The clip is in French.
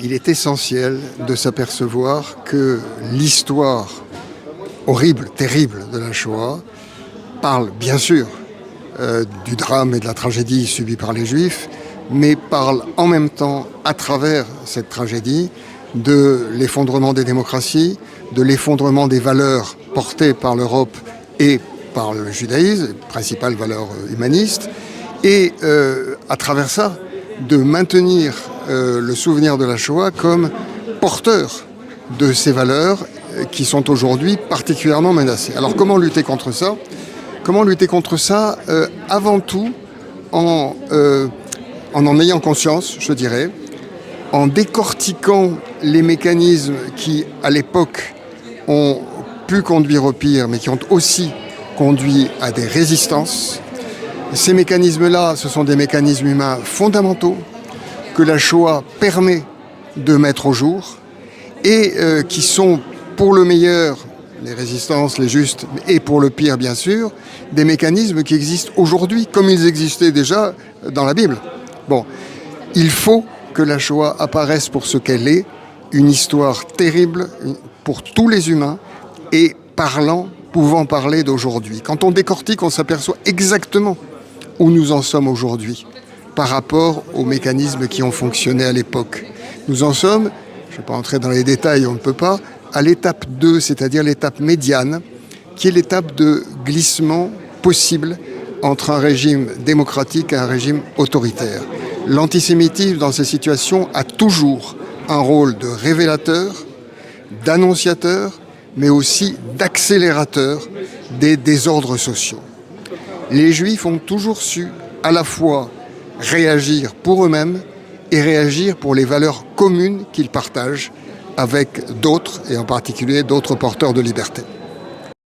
il est essentiel de s'apercevoir que l'histoire horrible, terrible de la Shoah parle bien sûr du drame et de la tragédie subie par les Juifs, mais parle en même temps, à travers cette tragédie, de l'effondrement des démocraties, de l'effondrement des valeurs portées par l'Europe et par le judaïsme, principale valeur humaniste, et à travers ça, de maintenir le souvenir de la Shoah comme porteur de ces valeurs qui sont aujourd'hui particulièrement menacées. Alors comment lutter contre ça ? Comment lutter contre ça avant tout en ayant conscience, je dirais, en décortiquant les mécanismes qui, à l'époque, ont pu conduire au pire, mais qui ont aussi conduit à des résistances. Ces mécanismes-là, ce sont des mécanismes humains fondamentaux que la Shoah permet de mettre au jour et qui sont, pour le meilleur, les résistances, les justes, et pour le pire, bien sûr, des mécanismes qui existent aujourd'hui, comme ils existaient déjà dans la Bible. Bon, il faut que la Shoah apparaisse pour ce qu'elle est, une histoire terrible pour tous les humains et pouvant parler d'aujourd'hui. Quand on décortique, on s'aperçoit exactement où nous en sommes aujourd'hui par rapport aux mécanismes qui ont fonctionné à l'époque. Nous en sommes, je ne vais pas entrer dans les détails, on ne peut pas, à l'étape 2, c'est-à-dire l'étape médiane, qui est l'étape de glissement possible entre un régime démocratique et un régime autoritaire. L'antisémitisme, dans ces situations, a toujours un rôle de révélateur, d'annonciateur, mais aussi d'accélérateur des désordres sociaux. Les Juifs ont toujours su à la fois réagir pour eux-mêmes et réagir pour les valeurs communes qu'ils partagent avec d'autres, et en particulier d'autres porteurs de liberté.